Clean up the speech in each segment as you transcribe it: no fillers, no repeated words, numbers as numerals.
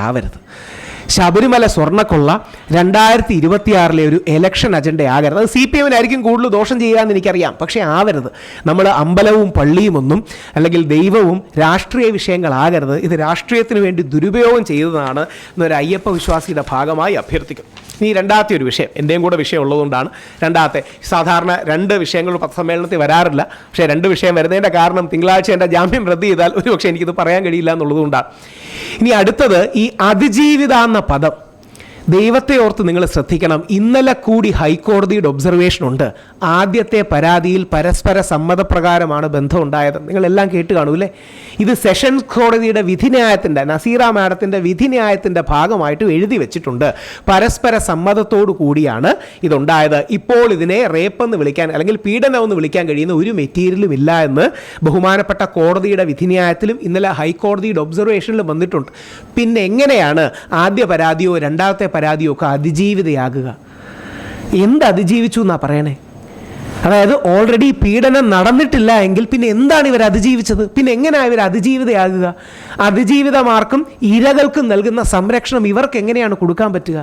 ആവരുത്. ശബരിമല സ്വർണ്ണക്കൊള്ള 2026 ഒരു എലക്ഷൻ അജണ്ടയാകരുത്. അത് CPM-നായിരിക്കും കൂടുതൽ ദോഷം ചെയ്യാമെന്ന് എനിക്കറിയാം, പക്ഷേ ആവരുത്. നമ്മൾ അമ്പലവും പള്ളിയും ഒന്നും അല്ലെങ്കിൽ ദൈവവും രാഷ്ട്രീയ വിഷയങ്ങളാകരുത്. ഇത് രാഷ്ട്രീയത്തിന് വേണ്ടി ദുരുപയോഗം ചെയ്തതാണ് എന്നൊരു അയ്യപ്പ വിശ്വാസിയുടെ ഭാഗമായി അഭ്യർത്ഥിക്കും. ഇനി രണ്ടാമത്തെ ഒരു വിഷയം, എൻ്റെയും കൂടെ വിഷയം ഉള്ളതുകൊണ്ടാണ് രണ്ടാമത്തെ. സാധാരണ 2 വിഷയങ്ങൾ പത്രസമ്മേളനത്തിൽ വരാറില്ല, പക്ഷേ 2 വിഷയം വരുന്നതിൻ്റെ കാരണം തിങ്കളാഴ്ച എൻ്റെ ജാമ്യം റദ്ദ് ചെയ്താൽ ഒരു പക്ഷേ എനിക്കിത് പറയാൻ കഴിയില്ല എന്നുള്ളതുകൊണ്ടാണ്. ഇനി അടുത്തത് ഈ അതിജീവിത എന്ന പദം. ദൈവത്തെ ഓർത്ത് നിങ്ങൾ ശ്രദ്ധിക്കണം. ഇന്നലെ കൂടി ഹൈക്കോടതിയുടെ ഒബ്സർവേഷൻ ഉണ്ട്. ആദ്യത്തെ പരാതിയിൽ പരസ്പര സമ്മതപ്രകാരമാണ് ബന്ധം ഉണ്ടായത്. നിങ്ങളെല്ലാം കേട്ട് കാണൂല്ലേ? ഇത് സെഷൻസ് കോടതിയുടെ വിധിന്യായത്തിൻ്റെ, നസീറ മാഡത്തിൻ്റെ വിധിന്യായത്തിൻ്റെ ഭാഗമായിട്ട് എഴുതി വെച്ചിട്ടുണ്ട്. പരസ്പര സമ്മതത്തോടു കൂടിയാണ് ഇതുണ്ടായത്. ഇപ്പോൾ ഇതിനെ റേപ്പെന്ന് വിളിക്കാൻ അല്ലെങ്കിൽ പീഡനമെന്ന് വിളിക്കാൻ കഴിയുന്ന ഒരു മെറ്റീരിയലും ഇല്ല എന്ന് ബഹുമാനപ്പെട്ട കോടതിയുടെ വിധിന്യായത്തിലും ഇന്നലെ ഹൈക്കോടതിയുടെ ഒബ്സർവേഷനിലും വന്നിട്ടുണ്ട്. പിന്നെ എങ്ങനെയാണ് ആദ്യ പരാതിയോ രണ്ടാമത്തെ പരാതിയോ ഒക്കെ അതിജീവിതയാകുക? എന്ത് അതിജീവിച്ചു എന്നാ പറയണേ? അതായത് ഓൾറെഡി പീഡനം നടന്നിട്ടില്ല എങ്കിൽ പിന്നെ എന്താണ് ഇവർ അതിജീവിച്ചത്? പിന്നെ എങ്ങനെയാണ് ഇവർ അതിജീവിതയാകുക? അതിജീവിതമാർക്കും ഇരകൾക്കും നൽകുന്ന സംരക്ഷണം ഇവർക്ക് എങ്ങനെയാണ് കൊടുക്കാൻ പറ്റുക?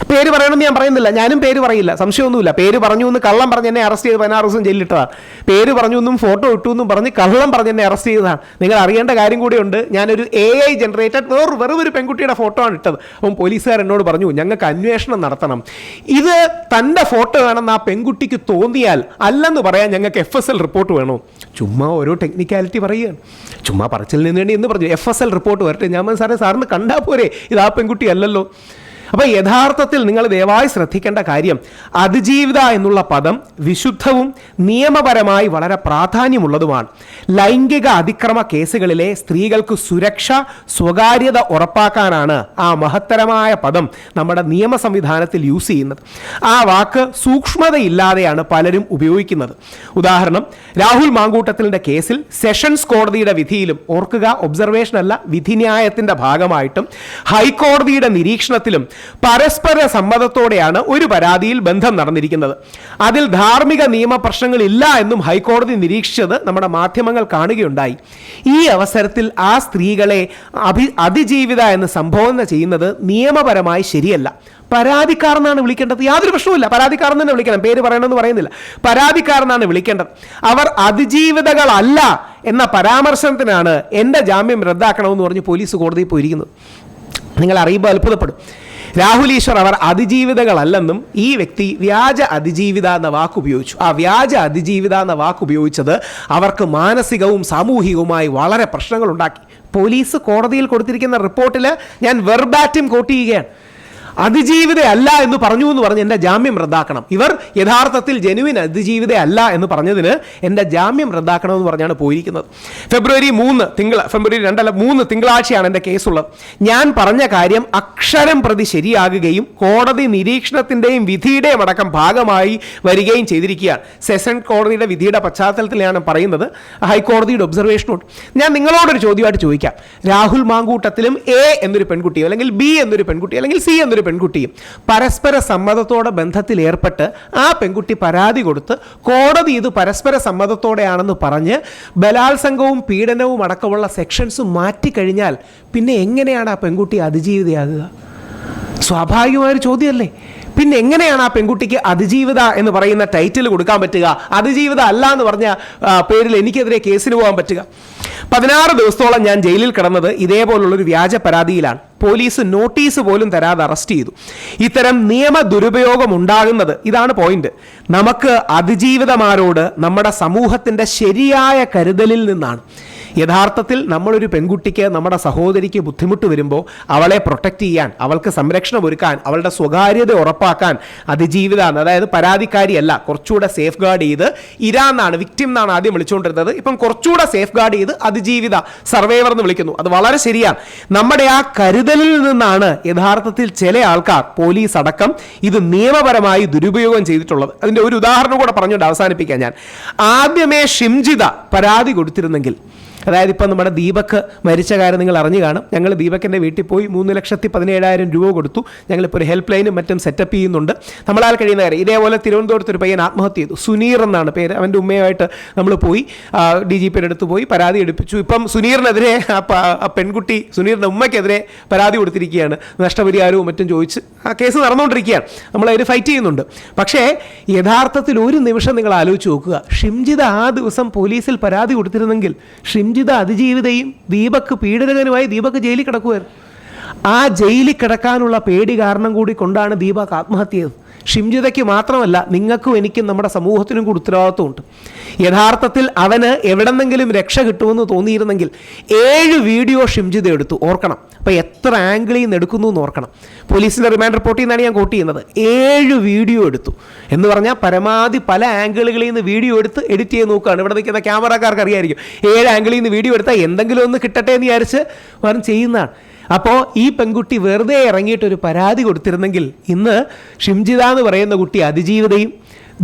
പേര് പറയണമെന്ന് ഞാൻ പറയുന്നില്ല, ഞാനും പേര് പറയില്ല, സംശയമൊന്നുമില്ല. പേര് പറഞ്ഞു എന്ന് കള്ളം പറഞ്ഞ് എന്നെ അറസ്റ്റ് ചെയ്ത് 16 ദിവസം ജയിലിലിട്ടതാണ്. പേര് പറഞ്ഞു എന്നും ഫോട്ടോ ഇട്ടു എന്നും പറഞ്ഞ് കള്ളം പറഞ്ഞ് എന്നെ അറസ്റ്റ് ചെയ്തതാണ്. നിങ്ങൾ അറിയേണ്ട കാര്യം കൂടിയുണ്ട്. ഞാനൊരു AI ജനറേറ്റഡ് വെറും ഒരു പെൺകുട്ടിയുടെ ഫോട്ടോ ആണ് ഇട്ടത്. അപ്പം പോലീസുകാർ എന്നോട് പറഞ്ഞു ഞങ്ങൾക്ക് അന്വേഷണം നടത്തണം. ഇത് തൻ്റെ ഫോട്ടോ വേണമെന്ന് ആ പെൺകുട്ടിക്ക് തോന്നിയാൽ അല്ലെന്ന് പറയാൻ ഞങ്ങൾക്ക് FSL റിപ്പോർട്ട് വേണോ? ചുമ്മാ ഓരോ ടെക്നിക്കാലിറ്റി പറയുകയാണ്. ചുമ്മാ പറച്ചിൽ നിന്ന് വേണ്ടി എന്ന് പറഞ്ഞു FSL റിപ്പോർട്ട് വരട്ടെ. ഞാൻ സാറിന് കണ്ടാൽ പോരെ ഇത് ആ പെൺകുട്ടി അല്ലല്ലോ. അപ്പോൾ യഥാർത്ഥത്തിൽ നിങ്ങൾ ദയവായി ശ്രദ്ധിക്കേണ്ട കാര്യം, അതിജീവിത എന്നുള്ള പദം വിശുദ്ധവും നിയമപരമായി വളരെ പ്രാധാന്യമുള്ളതുമാണ്. ലൈംഗിക അതിക്രമ കേസുകളിലെ സ്ത്രീകൾക്ക് സുരക്ഷ, സ്വകാര്യത ഉറപ്പാക്കാനാണ് ആ മഹത്തരമായ പദം നമ്മുടെ നിയമ സംവിധാനത്തിൽ യൂസ് ചെയ്യുന്നത്. ആ വാക്ക് സൂക്ഷ്മതയില്ലാതെയാണ് പലരും ഉപയോഗിക്കുന്നത്. ഉദാഹരണം, രാഹുൽ മാങ്കൂട്ടത്തിലിൻ്റെ കേസിൽ സെഷൻസ് കോടതിയുടെ വിധിയിലും, ഓർക്കുക ഒബ്സർവേഷൻ അല്ല വിധിന്യായത്തിൻ്റെ ഭാഗമായിട്ടും ഹൈക്കോടതിയുടെ നിരീക്ഷണത്തിലും പരസ്പര സമ്മതത്തോടെയാണ് ഒരു പരാതിയിൽ ബന്ധം നടന്നിരിക്കുന്നത്. അതിൽ ധാർമ്മിക നിയമ പ്രശ്നങ്ങളില്ല എന്നും ഹൈക്കോടതി നിരീക്ഷിച്ചത് നമ്മുടെ മാധ്യമങ്ങൾ കാണുകയുണ്ടായി. ഈ അവസരത്തിൽ ആ സ്ത്രീകളെ അതിജീവിത എന്ന് സംബോധന ചെയ്യുന്നത് നിയമപരമായി ശരിയല്ല. പരാതിക്കാരനാണ് വിളിക്കേണ്ടത്. യാതൊരു പ്രശ്നവുമില്ല, പരാതിക്കാരൻ തന്നെ വിളിക്കണം. പേര് പറയണമെന്ന് പറയുന്നില്ല, പരാതിക്കാരനാണ് വിളിക്കേണ്ടത്. അവർ അതിജീവിതകളല്ല എന്ന പരാമർശനത്തിനാണ് എൻ്റെ ജാമ്യം റദ്ദാക്കണമെന്ന് പറഞ്ഞ് പോലീസ് കോടതിയിൽ പോയിരിക്കുന്നത്. നിങ്ങൾ അറിയുമ്പോൾ അത്ഭുതപ്പെടും. രാഹുൽ ഈശ്വർ അവർ അതിജീവിതകളല്ലെന്നും ഈ വ്യക്തി വ്യാജ അതിജീവിത എന്ന വാക്ക് ഉപയോഗിച്ചു. ആ വ്യാജ അതിജീവിത എന്ന വാക്ക് ഉപയോഗിച്ചത് അവർക്ക് മാനസികവും സാമൂഹികവുമായി വളരെ പ്രശ്നങ്ങൾ ഉണ്ടാക്കി. പോലീസ് കോടതിയിൽ കൊടുത്തിരിക്കുന്ന റിപ്പോർട്ടിൽ ഞാൻ വെർബാറ്റിം കോട്ട് ചെയ്യുകയാണ്. അതിജീവിത അല്ല എന്ന് പറഞ്ഞു എന്ന് പറഞ്ഞ് എൻ്റെ ജാമ്യം റദ്ദാക്കണം. ഇവർ യഥാർത്ഥത്തിൽ ജെനുവിൻ അതിജീവിത അല്ല എന്ന് പറഞ്ഞതിന് എൻ്റെ ജാമ്യം റദ്ദാക്കണമെന്ന് പറഞ്ഞാണ് പോയിരിക്കുന്നത്. ഫെബ്രുവരി 3 തിങ്കളാഴ്ചയാണ് എൻ്റെ കേസുള്ളത്. ഞാൻ പറഞ്ഞ കാര്യം അക്ഷരം പ്രതി ശരിയാകുകയും കോടതി നിരീക്ഷണത്തിൻ്റെയും വിധിയുടെയും അടക്കം ഭാഗമായി വരികയും ചെയ്തിരിക്കുകയാണ്. സെഷൻ കോടതിയുടെ വിധിയുടെ പശ്ചാത്തലത്തിലാണ് പറയുന്നത്. ഹൈക്കോടതിയുടെ ഒബ്സർവേഷനോട് ഞാൻ നിങ്ങളോടൊരു ചോദ്യമായിട്ട് ചോദിക്കാം. രാഹുൽ മാങ്കൂട്ടത്തിലും A എന്നൊരു പെൺകുട്ടിയോ അല്ലെങ്കിൽ B എന്നൊരു പെൺകുട്ടിയോ അല്ലെങ്കിൽ C എന്നൊരു പെൺകുട്ടിയും പരസ്പര സമ്മതത്തോടെ ബന്ധത്തിൽ ഏർപ്പെട്ട് ആ പെൺകുട്ടി പരാതി കൊടുത്ത് കോടതി ഇത് പരസ്പര സമ്മതത്തോടെയാണെന്ന് പറഞ്ഞ് ബലാത്സംഗവും പീഡനവും അടക്കമുള്ള സെക്ഷൻസ് മാറ്റിക്കഴിഞ്ഞാൽ പിന്നെ എങ്ങനെയാണ് ആ പെൺകുട്ടി അതിജീവിതയാകുക? സ്വാഭാവികമായൊരു ചോദ്യമല്ലേ. പിന്നെ എങ്ങനെയാണ് ആ പെൺകുട്ടിക്ക് അതിജീവിത എന്ന് പറയുന്ന ടൈറ്റിൽ കൊടുക്കാൻ പറ്റുക? അതിജീവിത അല്ല എന്ന് പറഞ്ഞ പേരിൽ എനിക്കെതിരെ കേസിന് പോകാൻ പറ്റുക? 16 ദിവസത്തോളം ഞാൻ ജയിലിൽ കിടന്നത് ഇതേപോലുള്ളൊരു വ്യാജ പരാതിയിലാണ്. പോലീസ് നോട്ടീസ് പോലും തരാതെ അറസ്റ്റ് ചെയ്തു. ഇത്തരം നിയമ ദുരുപയോഗം ഉണ്ടാകുന്നത്, ഇതാണ് പോയിന്റ്, നമുക്ക് അതിജീവിതമാരോട് നമ്മുടെ സമൂഹത്തിൻ്റെ ശരിയായ കരുതലിൽ നിന്നാണ്. യഥാർത്ഥത്തിൽ നമ്മളൊരു പെൺകുട്ടിക്ക്, നമ്മുടെ സഹോദരിക്ക് ബുദ്ധിമുട്ട് വരുമ്പോൾ അവളെ പ്രൊട്ടക്റ്റ് ചെയ്യാൻ, അവൾക്ക് സംരക്ഷണം ഒരുക്കാൻ, അവളുടെ സ്വകാര്യത ഉറപ്പാക്കാൻ അതിജീവിത, അതായത് പരാതിക്കാരിയല്ല, കുറച്ചുകൂടെ സേഫ് ഗാർഡ് ചെയ്ത്, ഇരാന്നാണ് വിക്ടിം എന്നാണ് ആദ്യം വിളിച്ചുകൊണ്ടിരുന്നത്, ഇപ്പം കുറച്ചുകൂടെ സേഫ് ഗാർഡ് ചെയ്ത് അതിജീവിത, സർവൈവർ എന്ന് വിളിക്കുന്നു. അത് വളരെ ശരിയാണ്. നമ്മുടെ ആ കരുതലിൽ നിന്നാണ് യഥാർത്ഥത്തിൽ ചില ആൾക്കാർ, പോലീസ് അടക്കം, ഇത് നിയമപരമായി ദുരുപയോഗം ചെയ്തിട്ടുള്ളത്. അതിൻ്റെ ഒരു ഉദാഹരണം കൂടെ പറഞ്ഞുകൊണ്ട് അവസാനിപ്പിക്കാൻ ഞാൻ. ആദ്യമേ ഷിംജിത പരാതി കൊടുത്തിരുന്നെങ്കിൽ അതായത് ഇപ്പം നമ്മുടെ ദീപക് മരിച്ച കാര്യം നിങ്ങൾ അറിഞ്ഞു കാണും. ഞങ്ങൾ ദീപകിൻ്റെ വീട്ടിൽ പോയി 3,17,000 രൂപ കൊടുത്തു. ഞങ്ങളിപ്പോൾ ഒരു ഹെൽപ്പ് ലൈനും മറ്റും സെറ്റപ്പ് ചെയ്യുന്നുണ്ട്. നമ്മളാൽ കഴിയുന്ന കാര്യം. ഇതേപോലെ തിരുവനന്തപുരത്ത് ഒരു പയ്യൻ ആത്മഹത്യ ചെയ്തു. സുനീർ എന്നാണ് പേര്. അവൻ്റെ ഉമ്മയുമായിട്ട് നമ്മൾ പോയി DGPയുടെ അടുത്ത് പോയി പരാതി എടുപ്പിച്ചു. ഇപ്പം സുനീറിനെതിരെ ആ പെൺകുട്ടി സുനീറിൻ്റെ ഉമ്മയ്ക്കെതിരെ പരാതി കൊടുത്തിരിക്കുകയാണ്. നഷ്ടപരിഹാരവും മറ്റും ചോദിച്ച് ആ കേസ് നടന്നുകൊണ്ടിരിക്കുകയാണ്. നമ്മളതിന് ഫൈറ്റ് ചെയ്യുന്നുണ്ട്. പക്ഷേ യഥാർത്ഥത്തിൽ ഒരു നിമിഷം നിങ്ങൾ ആലോചിച്ച് നോക്കുക. ഷിംജിത ആ ദിവസം പോലീസിൽ പരാതി കൊടുത്തിരുന്നെങ്കിൽ ഷിംജിത അതിജീവിതയും ദീപക് പീഡനകനുമായി ദീപക് ജയിലിൽ കിടക്കുമായിരുന്നു. ആ ജയിലിൽ കിടക്കാനുള്ള പേടി കാരണം കൂടി കൊണ്ടാണ് ദീപക് ആത്മഹത്യ ചെയ്തത്. ഷിംജിതയ്ക്ക് മാത്രമല്ല, നിങ്ങൾക്കും എനിക്കും നമ്മുടെ സമൂഹത്തിനും കൂടി ഉത്തരവാദിത്വമുണ്ട്. യഥാർത്ഥത്തിൽ അവന് എവിടെന്നെങ്കിലും രക്ഷ കിട്ടുമെന്ന് തോന്നിയിരുന്നെങ്കിൽ 7 വീഡിയോ ഷിംജിത എടുത്തു. ഓർക്കണം, അപ്പോൾ എത്ര ആംഗിളിൽ നിന്ന് എടുക്കുന്നു എന്ന് ഓർക്കണം. പോലീസിൻ്റെ റിമാൻഡ് റിപ്പോർട്ടിൽ നിന്നാണ് ഞാൻ കോട്ട് ചെയ്യുന്നത്. 7 വീഡിയോ എടുത്തു എന്ന് പറഞ്ഞാൽ പരമാവധി പല ആംഗിളുകളിൽ നിന്ന് വീഡിയോ എടുത്ത് എഡിറ്റ് ചെയ്ത് നോക്കുകയാണ്. ഇവിടെ നിൽക്കുന്ന ക്യാമറക്കാർക്ക് അറിയായിരിക്കും. 7 ആംഗിളിൽ നിന്ന് വീഡിയോ എടുത്താൽ എന്തെങ്കിലും ഒന്ന് കിട്ടട്ടെ എന്ന് വിചാരിച്ച് വരും ചെയ്യുന്നതാണ്. അപ്പോൾ ഈ പെൺകുട്ടി വെറുതെ ഇറങ്ങിയിട്ടൊരു പരാതി കൊടുത്തിരുന്നെങ്കിൽ ഇന്ന് ഷിംജിത എന്ന് പറയുന്ന കുട്ടി അതിജീവിതയും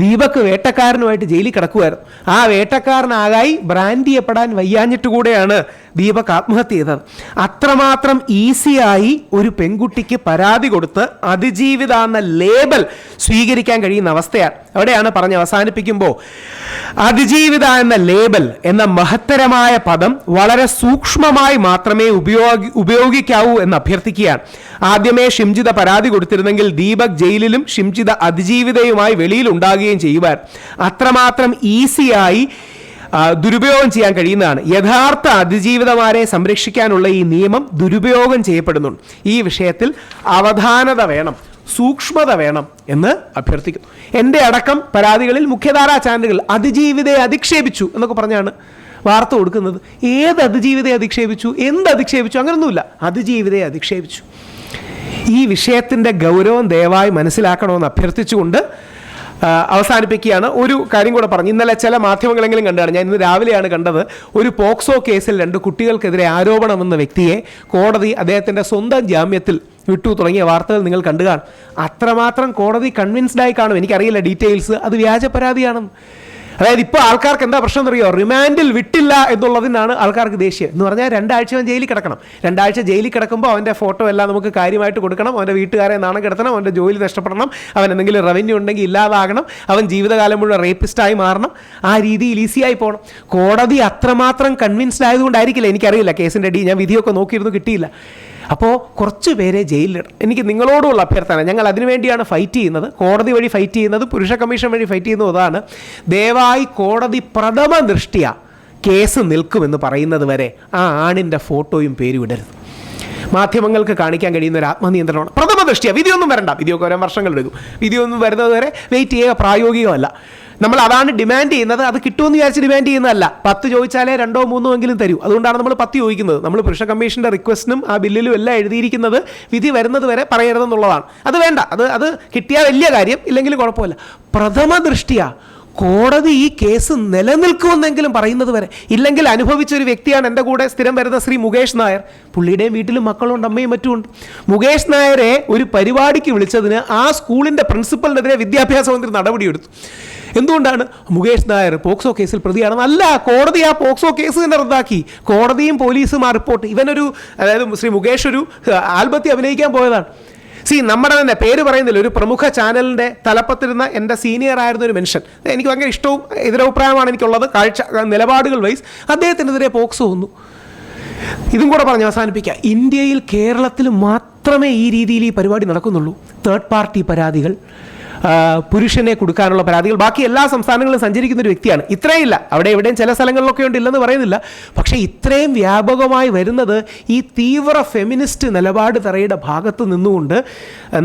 ദീപക് വേട്ടക്കാരനുമായിട്ട് ജയിലിൽ കിടക്കുമായിരുന്നു. ആ വേട്ടക്കാരനാകായി ബ്രാൻഡ് ചെയ്യപ്പെടാൻ വയ്യാഞ്ഞിട്ട് കൂടെയാണ് ദീപക് ആത്മഹത്യ ചെയ്തത്. അത്രമാത്രം ഈസിയായി ഒരു പെൺകുട്ടിക്ക് പരാതി കൊടുത്ത് അതിജീവിത എന്ന ലേബൽ സ്വീകരിക്കാൻ കഴിയുന്ന അവസ്ഥയാണ്. അവിടെയാണ് പറഞ്ഞ് അവസാനിപ്പിക്കുമ്പോൾ അതിജീവിത എന്ന ലേബൽ എന്ന മഹത്തരമായ പദം വളരെ സൂക്ഷ്മമായി മാത്രമേ ഉപയോഗിക്കാവൂ എന്ന് അഭ്യർത്ഥിക്കുകയാണ്. ആദ്യമേ ഷിംജിത പരാതി കൊടുത്തിരുന്നെങ്കിൽ ദീപക് ജയിലിലും ഷിംജിത അതിജീവിതയുമായി വെളിയിൽ ഉണ്ടാകുകയും ചെയ്യുവാൻ. അത്രമാത്രം ഈസിയായി ദുരുപയോഗം ചെയ്യാൻ കഴിയുന്നതാണ്. യഥാർത്ഥ അതിജീവിതമാരെ സംരക്ഷിക്കാനുള്ള ഈ നിയമം ദുരുപയോഗം ചെയ്യപ്പെടുന്നുണ്ട്. ഈ വിഷയത്തിൽ അവധാനത വേണം, സൂക്ഷ്മത വേണം എന്ന് അഭ്യർത്ഥിക്കുന്നു. എൻ്റെ അടക്കം പരാതികളിൽ മുഖ്യധാരാ ചാനലുകൾ അതിജീവിതയെ അധിക്ഷേപിച്ചു എന്നൊക്കെ പറഞ്ഞാണ് വാർത്ത കൊടുക്കുന്നത്. ഏത് അതിജീവിതയെ അധിക്ഷേപിച്ചു, എന്ത് അധിക്ഷേപിച്ചു? അങ്ങനൊന്നുമില്ല, അതിജീവിതയെ അധിക്ഷേപിച്ചു. ഈ വിഷയത്തിൻ്റെ ഗൗരവം ദയവായി മനസ്സിലാക്കണമെന്ന് അഭ്യർത്ഥിച്ചുകൊണ്ട് അവസാനിപ്പിക്കുകയാണ്. ഒരു കാര്യം കൂടെ പറഞ്ഞു. ഇന്നലെ ചില മാധ്യമങ്ങളെങ്കിലും കണ്ടാണ്, ഞാൻ ഇന്ന് രാവിലെയാണ് കണ്ടത്. ഒരു പോക്സോ കേസിൽ 2 കുട്ടികൾക്കെതിരെ ആരോപണമെന്ന വ്യക്തിയെ കോടതി അദ്ദേഹത്തിൻ്റെ സ്വന്തം ജാമ്യത്തിൽ വിട്ടു തുടങ്ങിയ വാർത്തകൾ നിങ്ങൾ കണ്ടു കാണും. അത്രമാത്രം കോടതി കൺവിൻസ്ഡായി കാണും. എനിക്കറിയില്ല ഡീറ്റെയിൽസ്. അത് വ്യാജ പരാതിയാണെന്ന്. അതായത് ഇപ്പോൾ ആൾക്കാർക്ക് എന്താ പ്രശ്നം എന്നറിയോ? റിമാൻഡിൽ വിട്ടില്ല എന്നുള്ളതിനാണ് ആൾക്കാർക്ക് ദേഷ്യം. എന്ന് പറഞ്ഞാൽ 2 ആഴ്ച അവൻ ജയിലിൽ കിടക്കണം. 2 ആഴ്ച ജയിലിൽ കിടക്കുമ്പോൾ അവൻ്റെ ഫോട്ടോ എല്ലാം നമുക്ക് കാര്യമായിട്ട് കൊടുക്കണം. അവൻ്റെ വീട്ടുകാരെ നാണം കിടത്തണം. അവൻ്റെ ജോലി നഷ്ടപ്പെടണം. അവൻ എന്തെങ്കിലും റവന്യൂ ഉണ്ടെങ്കിൽ ഇല്ലാതാകണം. അവൻ ജീവിതകാലം മുഴുവൻ റേപ്പിസ്റ്റായി മാറണം. ആ രീതിയിൽ ഈസിയായി പോകണം. കോടതി അത്രമാത്രം കൺവിൻസ്ഡ് ആയതുകൊണ്ടായിരിക്കില്ല, എനിക്കറിയില്ല. കേസിൻ്റെ ഞാൻ വിധിയൊക്കെ നോക്കിയിരുന്നു, കിട്ടിയില്ല. അപ്പോൾ കുറച്ച് പേരെ ജയിലിലിടണം. എനിക്ക് നിങ്ങളോടുള്ള അഭ്യർത്ഥന, ഞങ്ങൾ അതിനുവേണ്ടിയാണ് ഫൈറ്റ് ചെയ്യുന്നത്. കോടതി വഴി ഫൈറ്റ് ചെയ്യുന്നത്, പുരുഷ കമ്മീഷൻ വഴി ഫൈറ്റ് ചെയ്യുന്നത് അതാണ്. ദയവായി കോടതി പ്രഥമ ദൃഷ്ട്യാ കേസ് നിൽക്കുമെന്ന് പറയുന്നത് വരെ ആ ആണിൻ്റെ ഫോട്ടോയും പേരും ഇടരുത്. മാധ്യമങ്ങൾക്ക് കാണിക്കാൻ കഴിയുന്ന ഒരു ആത്മനിയന്ത്രണമാണ് പ്രഥമ ദൃഷ്ട്യാ. വിധിയൊന്നും വരണ്ട, വിധിയൊക്കെ ഓരോ വർഷങ്ങളെടുക്കും. വിധിയൊന്നും വരുന്നത് വരെ വെയിറ്റ് ചെയ്യുക പ്രായോഗികമല്ല. നമ്മൾ അതാണ് ഡിമാൻഡ് ചെയ്യുന്നത്. അത് കിട്ടുമെന്ന് വിചാരിച്ച് ഡിമാൻഡ് ചെയ്യുന്നതല്ല. 10 ചോദിച്ചാലേ 2 or 3 എങ്കിലും തരൂ. അതുകൊണ്ടാണ് നമ്മൾ 10 ചോദിക്കുന്നത്. നമ്മൾ പുരുഷ കമ്മീഷൻ്റെ റിക്വസ്റ്റിനും ആ ബില്ലിലും എല്ലാം എഴുതിയിരിക്കുന്നത് വിധി വരുന്നത് വരെ പറയരുതെന്നുള്ളതാണ്. അത് വേണ്ട, അത് കിട്ടിയാൽ വലിയ കാര്യം, ഇല്ലെങ്കിൽ കുഴപ്പമില്ല. പ്രഥമ ദൃഷ്ട്യാ കോടതി ഈ കേസ് നിലനിൽക്കുമെന്നെങ്കിലും പറയുന്നത് വരെ. ഇല്ലെങ്കിൽ അനുഭവിച്ചൊരു വ്യക്തിയാണ് എൻ്റെ കൂടെ സ്ഥിരം വരുന്ന ശ്രീ മുകേഷ് നായർ. പുള്ളിയുടെയും വീട്ടിലും മക്കളുണ്ട്, അമ്മയും മറ്റുമുണ്ട്. മുകേഷ് നായരെ ഒരു പരിപാടിക്ക് വിളിച്ചതിന് ആ സ്കൂളിൻ്റെ പ്രിൻസിപ്പലിനെതിരെ വിദ്യാഭ്യാസ മന്ത്രി നടപടിയെടുത്തു. എന്തുകൊണ്ടാണ്? മുകേഷ് നായർ പോക്സോ കേസിൽ പ്രതിയാണ്. അല്ല, കോടതി ആ പോക്സോ കേസ് തന്നെ റദ്ദാക്കി. കോടതിയും പോലീസും ആ റിപ്പോർട്ട്. ഇവനൊരു, അതായത് ശ്രീ മുകേഷ് ഒരു ആൽബത്തിൽ അഭിനയിക്കാൻ പോയതാണ്. നമ്മുടെ തന്നെ പേര് പറയുന്നില്ല, ഒരു പ്രമുഖ ചാനലിൻ്റെ തലപ്പത്തിരുന്ന എൻ്റെ സീനിയർ ആയിരുന്ന ഒരു മനുഷ്യൻ, എനിക്ക് ഭയങ്കര ഇഷ്ടവും എതിരഭിപ്രായമാണ് എനിക്കുള്ളത്, നിലപാടുകൾ വൈസ്. അദ്ദേഹത്തിനെതിരെ പോക്സോ വന്നു. ഇതും കൂടെ പറഞ്ഞ് അവസാനിപ്പിക്കുക. ഇന്ത്യയിൽ, കേരളത്തിൽ മാത്രമേ ഈ രീതിയിൽ ഈ പരിപാടി നടക്കുന്നുള്ളൂ. തേർഡ് പാർട്ടി പരാതികൾ, പുരുഷനെ കൊടുക്കാനുള്ള പരാതികൾ, ബാക്കി എല്ലാ സംസ്ഥാനങ്ങളിലും സഞ്ചരിക്കുന്ന ഒരു വ്യക്തിയാണ്. ഇത്രയില്ല, അവിടെ എവിടെയും ചില സ്ഥലങ്ങളിലൊക്കെ ഉണ്ട്, ഇല്ലെന്ന് പറയുന്നില്ല. പക്ഷേ ഇത്രയും വ്യാപകമായി വരുന്നത് ഈ തീവ്ര ഫെമിനിസ്റ്റ് നിലപാട് തറയുടെ ഭാഗത്ത് നിന്നുകൊണ്ട്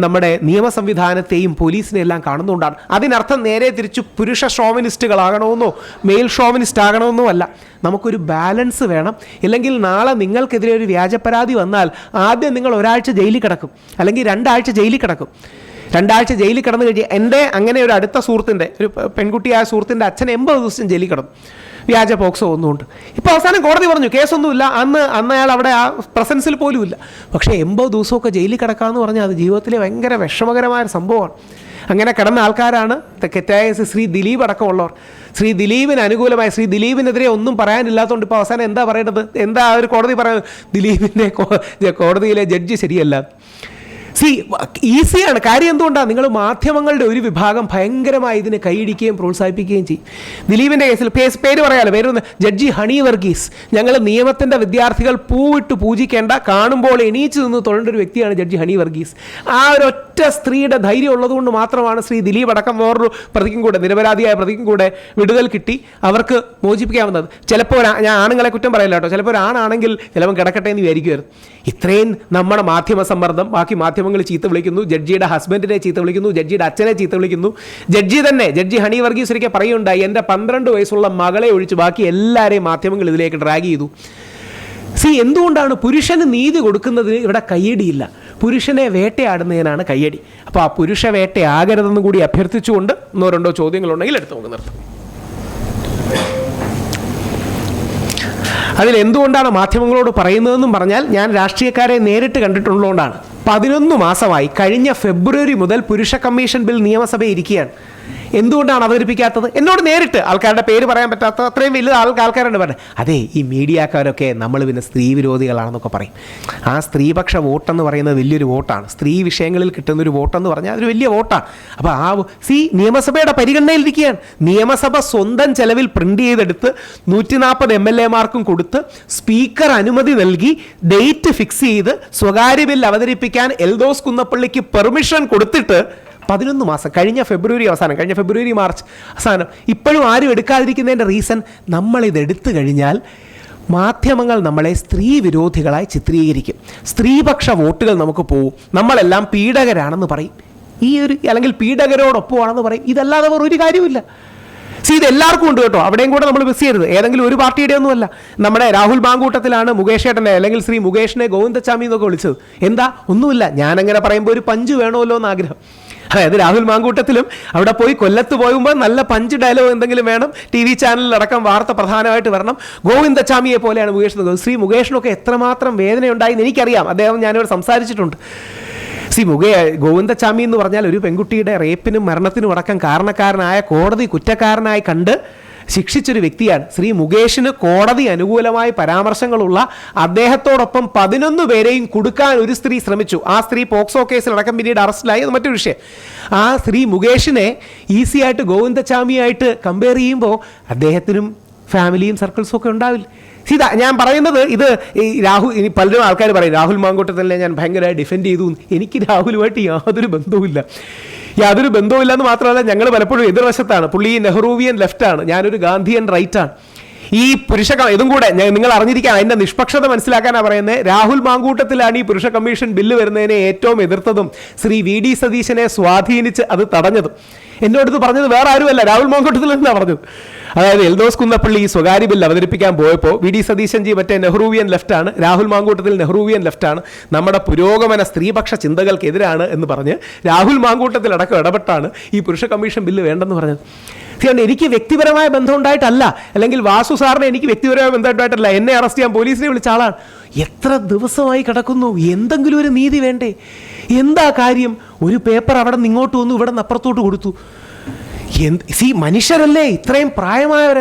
നമ്മുടെ നിയമ സംവിധാനത്തെയും പോലീസിനെയും എല്ലാം കാണുന്നതുകൊണ്ടാണ്. അതിനർത്ഥം നേരെ തിരിച്ച് പുരുഷ ഷോവിനിസ്റ്റുകളാകണമെന്നോ മെയിൽ ഷോവിനിസ്റ്റ് ആകണമെന്നോ അല്ല. നമുക്കൊരു ബാലൻസ് വേണം. ഇല്ലെങ്കിൽ നാളെ നിങ്ങൾക്കെതിരെ ഒരു വ്യാജ പരാതി വന്നാൽ ആദ്യം നിങ്ങൾ 1 ആഴ്ച ജയിലിൽ കിടക്കും, അല്ലെങ്കിൽ 2 ആഴ്ച ജയിലിൽ കിടക്കും. 2 ആഴ്ച ജയിലിൽ കിടന്നു കഴിഞ്ഞ്, എൻ്റെ അങ്ങനെ ഒരു അടുത്ത സുഹൃത്തിൻ്റെ, ഒരു പെൺകുട്ടിയായ സുഹൃത്തിൻ്റെ അച്ഛൻ 80 ദിവസം ജയിലിൽ കിടന്നു. വ്യാജ പോക്സോ ഒന്നുമുണ്ട്. ഇപ്പോൾ അവസാനം കോടതി പറഞ്ഞു കേസൊന്നുമില്ല, അന്ന് അയാൾ അവിടെ ആ പ്രസൻസിൽ പോലും ഇല്ല. പക്ഷേ 80 ദിവസമൊക്കെ ജയിലിൽ കിടക്കാമെന്ന് പറഞ്ഞാൽ അത് ജീവിതത്തിലെ ഭയങ്കര വിഷമകരമായ സംഭവമാണ്. അങ്ങനെ കിടന്ന ആൾക്കാരാണ് തെക്കറ്റായ ശ്രീ ദിലീപ് അടക്കമുള്ളവർ. ശ്രീ ദിലീപിന് അനുകൂലമായി, ശ്രീ ദിലീപിനെതിരെ ഒന്നും പറയാനില്ലാത്തതുകൊണ്ട് ഇപ്പോൾ അവസാനം എന്താ പറയേണ്ടത്? എന്താ ഒരു കോടതി പറയുന്നത്? ദിലീപിൻ്റെ കോടതിയിലെ ജഡ്ജി ശരിയല്ല. ഈസിയാണ് കാര്യം. എന്തുകൊണ്ടാണ്? നിങ്ങൾ മാധ്യമങ്ങളുടെ ഒരു വിഭാഗം ഭയങ്കരമായി ഇതിനെ കൈയിടിക്കുകയും പ്രോത്സാഹിപ്പിക്കുകയും ചെയ്യും. ദിലീപിൻ്റെ കേസിൽ പേര് പറയാമല്ലോ, പേരൊന്ന് ജഡ്ജി ഹണി വർഗീസ്. ഞങ്ങൾ നിയമത്തിൻ്റെ വിദ്യാർത്ഥികൾ പൂവിട്ട് പൂജിക്കേണ്ട, കാണുമ്പോൾ എണീച്ചു നിന്ന് തൊഴേണ്ട ഒരു വ്യക്തിയാണ് ജഡ്ജി ഹണി വർഗീസ്. ആ ഒരൊറ്റ സ്ത്രീയുടെ ധൈര്യം ഉള്ളതുകൊണ്ട് മാത്രമാണ് ശ്രീ ദിലീപ് അടക്കം വേറൊരു പ്രതിക്കും കൂടെ, നിരപരാധിയായ പ്രതിക്കും കൂടെ വിടുതൽ കിട്ടി അവർക്ക് മോചിപ്പിക്കാവുന്നത്. ചിലപ്പോൾ ഞാൻ ആണുങ്ങളെ കുറ്റം പറയില്ല കേട്ടോ, ചിലപ്പോൾ ഒരാണാണെങ്കിൽ ചിലപ്പോൾ കിടക്കട്ടെ എന്ന് വിചാരിക്കുമായിരുന്നു. ഇത്രയും നമ്മുടെ മാധ്യമ സമ്മർദ്ദം, ബാക്കി മാധ്യമങ്ങൾ ചീത്ത വിളിക്കുന്നു, ജഡ്ജിയുടെ ഹസ്ബൻഡിനെ ചീത്ത വിളിക്കുന്നു, ജഡ്ജിയുടെ അച്ഛനെ ചീത്ത വിളിക്കുന്നു. ജഡ്ജി ഹണി വർഗീസ് ഒരിക്കൽ പറയുണ്ടായി, എൻ്റെ 12 വയസ്സുള്ള മകളെ ഒഴിച്ച് ബാക്കി എല്ലാവരെയും മാധ്യമങ്ങൾ ഇതിലേക്ക് ഡ്രാഗ് ചെയ്തു. എന്തുകൊണ്ടാണ്? പുരുഷന് നീതി കൊടുക്കുന്നതിന് ഇവിടെ കയ്യടിയില്ല, പുരുഷനെ വേട്ടയാടുന്നതിനാണ് കയ്യടി. അപ്പോൾ ആ പുരുഷ വേട്ടയാകരുതെന്ന് കൂടി അഭ്യർത്ഥിച്ചുകൊണ്ട് 1-2 ചോദ്യങ്ങളുണ്ടെങ്കിൽ എടുത്ത് നമുക്ക് നിർത്താം. അതിലെന്തുകൊണ്ടാണ് മാധ്യമങ്ങളോട് പറയുന്നതെന്നും പറഞ്ഞാൽ, ഞാൻ രാഷ്ട്രീയക്കാരെ നേരിട്ട് കണ്ടിട്ടുള്ളതുകൊണ്ടാണ്. 11 മാസമായി, കഴിഞ്ഞ ഫെബ്രുവരി മുതൽ പുരുഷ കമ്മീഷൻ ബിൽ നിയമസഭയിൽ ഇരിക്കുകയാണ്. എന്തുകൊണ്ടാണ് അവതരിപ്പിക്കാത്തത്? എന്നോട് നേരിട്ട്, ആൾക്കാരുടെ പേര് പറയാൻ പറ്റാത്ത അത്രയും വലിയ ആൾക്കാരുണ്ട് പറഞ്ഞത്. അതെ, ഈ മീഡിയക്കാരൊക്കെ നമ്മൾ പിന്നെ സ്ത്രീ വിരോധികളാണെന്നൊക്കെ പറയും. ആ സ്ത്രീപക്ഷ വോട്ടെന്ന് പറയുന്നത് വലിയൊരു വോട്ടാണ്. സ്ത്രീ വിഷയങ്ങളിൽ കിട്ടുന്നൊരു വോട്ടെന്ന് പറഞ്ഞാൽ അതൊരു വലിയ വോട്ടാണ്. അപ്പോൾ നിയമസഭയുടെ പരിഗണനയിലിരിക്കുകയാണ്. നിയമസഭ സ്വന്തം ചെലവിൽ പ്രിന്റ് ചെയ്തെടുത്ത് 140 MLA-മാർക്കും കൊടുത്ത് സ്പീക്കർ അനുമതി നൽകി ഡേറ്റ് ഫിക്സ് ചെയ്ത് സ്വകാര്യ ബിൽ അവതരിപ്പിക്കാൻ എൽദോസ് കുന്നപ്പള്ളിക്ക് പെർമിഷൻ കൊടുത്തിട്ട് 11 മാസം, കഴിഞ്ഞ ഫെബ്രുവരി അവസാനം, കഴിഞ്ഞ ഫെബ്രുവരി മാർച്ച് അവസാനം, ഇപ്പോഴും ആരും എടുക്കാതിരിക്കുന്നതിൻ്റെ റീസൺ, നമ്മളിത് എടുത്തു കഴിഞ്ഞാൽ മാധ്യമങ്ങൾ നമ്മളെ സ്ത്രീ വിരോധികളായി ചിത്രീകരിക്കും, സ്ത്രീപക്ഷ വോട്ടുകൾ നമുക്ക് പോവും, നമ്മളെല്ലാം പീഡകരാണെന്ന് പറയും, അല്ലെങ്കിൽ പീഡകരോടൊപ്പമാണെന്ന് പറയും. ഇതല്ലാതെ വേറെ ഒരു കാര്യമില്ല. ഇത് എല്ലാവർക്കും ഉണ്ട് കേട്ടോ, അവിടെയും കൂടെ നമ്മൾ മിസ് ചെയ്യരുത്. ഏതെങ്കിലും ഒരു പാർട്ടിയുടെ ഒന്നുമല്ല. നമ്മുടെ രാഹുൽ മാങ്കൂട്ടത്തിലാണ് മുകേഷ് ഏട്ടനെ, അല്ലെങ്കിൽ ശ്രീ മുകേഷിനെ ഗോവിന്ദച്ചാമി എന്നൊക്കെ വിളിച്ചത്. എന്താ? ഒന്നുമില്ല, ഞാനങ്ങനെ പറയുമ്പോൾ ഒരു പഞ്ച് വേണമല്ലോ എന്ന് ആഗ്രഹം. അതായത് രാഹുൽ മാങ്കൂട്ടത്തിലും അവിടെ പോയി കൊല്ലത്ത് പോകുമ്പോൾ നല്ല പഞ്ച് ഡയലോഗ് എന്തെങ്കിലും വേണം, TV ചാനലിലടക്കം വാർത്ത പ്രധാനമായിട്ട് വരണം. ഗോവിന്ദച്ചാമിയെ പോലെയാണ് മുകേഷ്. ശ്രീ മുകേഷിനൊക്കെ എത്രമാത്രം വേദനയുണ്ടായെന്ന് എനിക്കറിയാം, അദ്ദേഹം ഞാനിവിടെ സംസാരിച്ചിട്ടുണ്ട്. ഗോവിന്ദച്ചാമി എന്ന് പറഞ്ഞാൽ ഒരു പെൺകുട്ടിയുടെ റേപ്പിനും മരണത്തിനും അടക്കം കാരണക്കാരനായ, കോടതി കുറ്റക്കാരനായി കണ്ട് ശിക്ഷിച്ചൊരു വ്യക്തിയാണ്. ശ്രീ മുകേഷിന് കോടതി അനുകൂലമായ പരാമർശങ്ങളുള്ള അദ്ദേഹത്തോടൊപ്പം 11 പേരെയും കൊടുക്കാൻ ഒരു സ്ത്രീ ശ്രമിച്ചു. ആ സ്ത്രീ പോക്സോ കേസിലടക്കം പിന്നീട് അറസ്റ്റിലായി, അത് മറ്റൊരു വിഷയം. ആ ശ്രീ മുകേഷിനെ ഈസിയായിട്ട് ഗോവിന്ദച്ചാമിയായിട്ട് കമ്പയർ ചെയ്യുമ്പോൾ അദ്ദേഹത്തിനും ഫാമിലിയും സർക്കിൾസും ഒക്കെ ഉണ്ടാവില്ല. ഞാൻ പറയുന്നത് ഇത് ഇനി പലരും ആൾക്കാർ പറയും രാഹുൽ മാങ്കൂട്ടത്തിനെ ഞാൻ ഭയങ്കരമായി ഡിഫെൻഡ് ചെയ്തു. എനിക്ക് രാഹുലുമായിട്ട് യാതൊരു ബന്ധവുമില്ലെന്ന് മാത്രമല്ല, ഞങ്ങൾ പലപ്പോഴും എതിർവശത്താണ്. പുള്ളി നെഹ്റുവിയൻ ലെഫ്റ്റാണ്, ഞാനൊരു ഗാന്ധിയൻ റൈറ്റാണ്. ഈ ഇതും കൂടെ നിങ്ങൾ അറിഞ്ഞിരിക്കാൻ, അതിൻ്റെ നിഷ്പക്ഷത മനസ്സിലാക്കാനാണ് പറയുന്നത്. രാഹുൽ മാങ്കൂട്ടത്തിലാണ് ഈ പുരുഷ കമ്മീഷൻ ബില്ല് വരുന്നതിനെ ഏറ്റവും എതിർത്തതും ശ്രീ VD സതീശനെ സ്വാധീനിച്ച് അത് തടഞ്ഞതും. എന്നോട് പറഞ്ഞത് വേറെ ആരുമല്ല, രാഹുൽ മാങ്കൂട്ടത്തിൽ നിന്നാണ് പറഞ്ഞത്. അതായത് എൽദോസ് കുന്നപ്പള്ളി ഈ സ്വകാര്യ ബില്ല് അവതരിപ്പിക്കാൻ പോയപ്പോൾ VD സതീശൻജി മറ്റേ നെഹ്റുവിയൻ ലെഫ്റ്റാണ്, രാഹുൽ മാങ്കൂട്ടത്തിൽ നെഹ്റുവിയൻ ലെഫ്റ്റാണ്, നമ്മുടെ പുരോഗമന സ്ത്രീപക്ഷ ചിന്തകൾക്കെതിരാണ് എന്ന് പറഞ്ഞ് രാഹുൽ മാങ്കൂട്ടത്തിലടക്കം ഇടപെട്ടാണ് ഈ പുരുഷ കമ്മീഷൻ ബില്ല് വേണ്ടെന്ന് പറഞ്ഞത്. എനിക്ക് വ്യക്തിപരമായ ബന്ധം ഉണ്ടായിട്ടല്ല, അല്ലെങ്കിൽ വാസു സാറിനെ എനിക്ക് വ്യക്തിപരമായ ബന്ധമായിട്ടല്ല, എന്നെ അറസ്റ്റ് ചെയ്യാൻ പോലീസിനെ വിളിച്ച ആളാണ്. എത്ര ദിവസമായി കിടക്കുന്നു, എന്തെങ്കിലും ഒരു നീതി വേണ്ടേ? എന്താ കാര്യം? ഒരു പേപ്പർ അവിടെ നിന്ന് ഇങ്ങോട്ട് വന്നു, ഇവിടെ നിന്ന് അപ്പുറത്തോട്ട് കൊടുത്തു. മനുഷ്യരല്ലേ, ഇത്രയും പ്രായമായവരല്ലേ?